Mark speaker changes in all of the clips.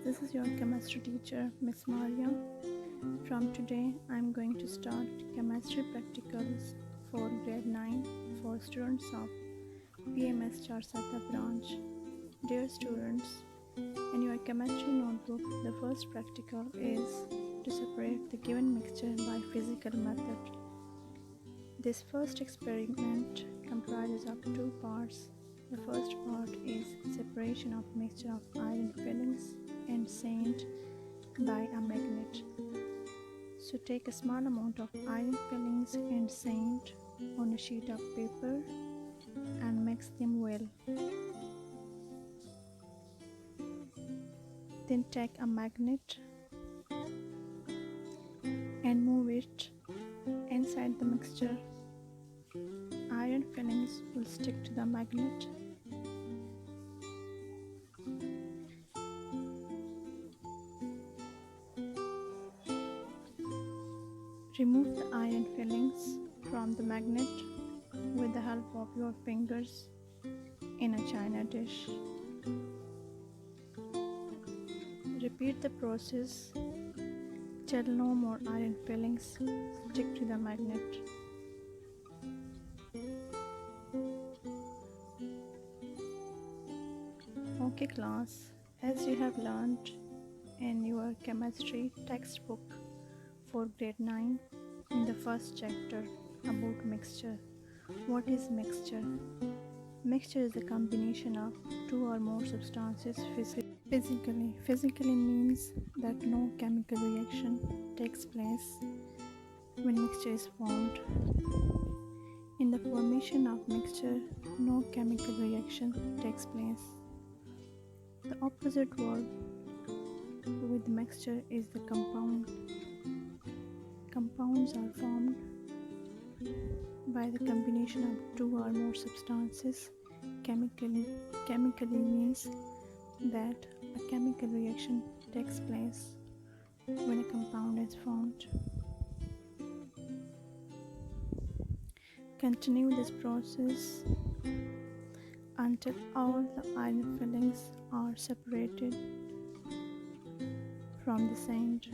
Speaker 1: this is your chemistry teacher, Miss Maria. From today, I'm going to start chemistry practicals for grade 9 for students of PMS Charsata branch. Dear students, in your chemistry notebook, the first practical is to separate the given mixture by physical method. This first experiment comprises of two parts. The first part is separation of mixture of iron fillings and sand by a magnet. So take a small amount of iron fillings and sand on a sheet of paper and mix them well. Then take a magnet and move it inside the mixture. Iron fillings will stick to the magnet. Remove the iron fillings from the magnet with the help of your fingers in a china dish. Repeat the process till no more iron fillings stick to the magnet. Okay class, as you have learned in your chemistry textbook for grade 9 in the first chapter about mixture. What is mixture? Mixture is a combination of two or more substances physically. Physically means that no chemical reaction takes place when mixture is formed. In the formation of mixture, no chemical reaction takes place. The opposite word with mixture is the compound. Compounds are formed by the combination of two or more substances. Chemically means that a chemical reaction takes place when a compound is formed. Continue this process until all the iron fillings are separated from the sand.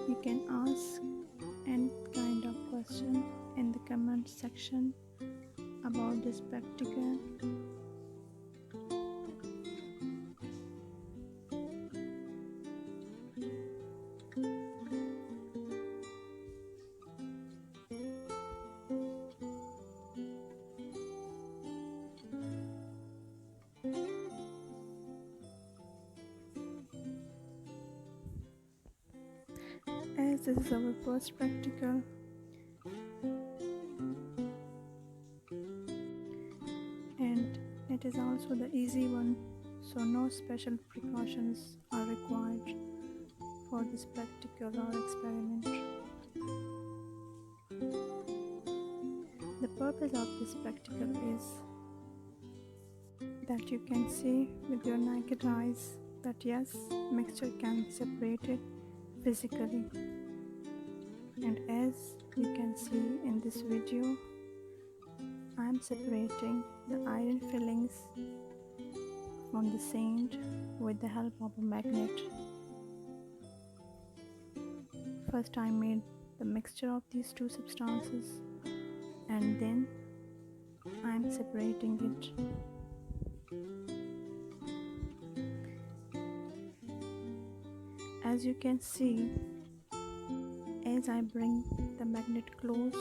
Speaker 1: You can ask any kind of question in the comment section about this practical. As this is our first practical, and it is also the easy one, so no special precautions are required for this practical or experiment. The purpose of this practical is that you can see with your naked eyes that yes, mixture can be separated physically. And as you can see in this video, I am separating the iron fillings from the sand with the help of a magnet. First I made the mixture of these two substances and then I am separating it. As you can see, as I bring the magnet close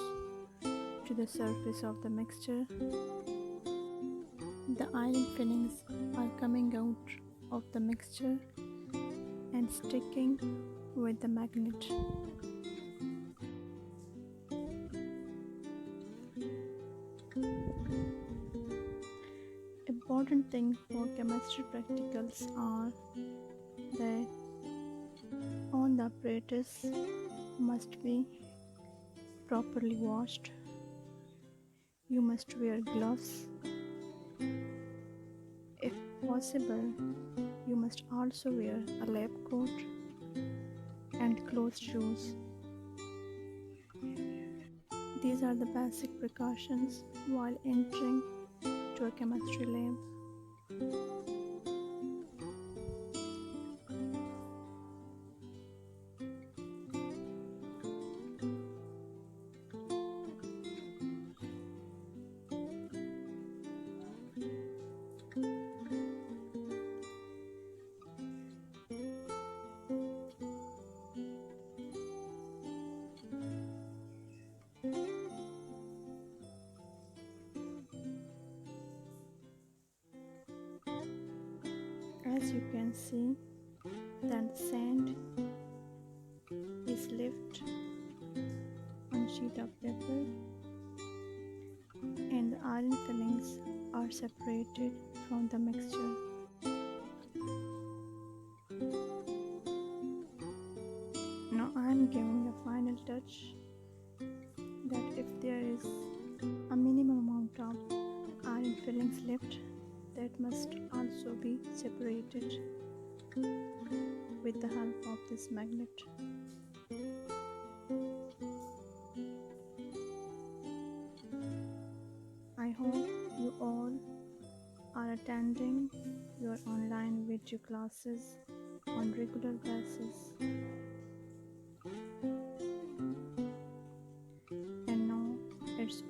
Speaker 1: to the surface of the mixture, the iron fillings are coming out of the mixture and sticking with the magnet. Important thing for chemistry practicals are that all the apparatus must be properly washed. You must wear gloves. If possible, you must also wear a lab coat and closed shoes. These are the basic precautions while entering to a chemistry lab. As you can see, that the sand is left on sheet of paper and the iron fillings are separated from the mixture. Now I am giving a final touch that if there is a minimum amount of iron fillings left, that must also be separated with the help of this magnet. I hope you all are attending your online video classes on regular basis. And now it's